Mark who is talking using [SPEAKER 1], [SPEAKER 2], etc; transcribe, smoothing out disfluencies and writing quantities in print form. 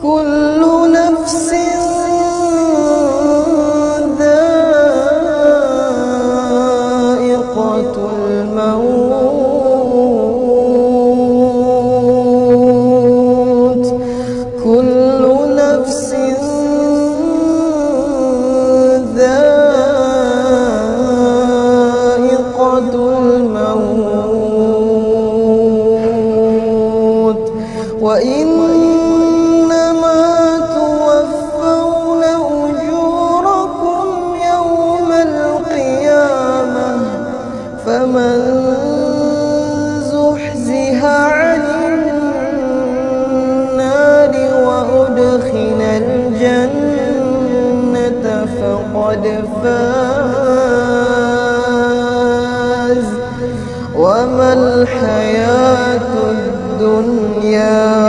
[SPEAKER 1] كل نفس ذائقة الموت. كل نفس ذائقة الموت وإنما توفون أجوركم يوم القيامة فمن زحزح عن النار وأدخل الجنة فقد فاز وما الحياة الدنيا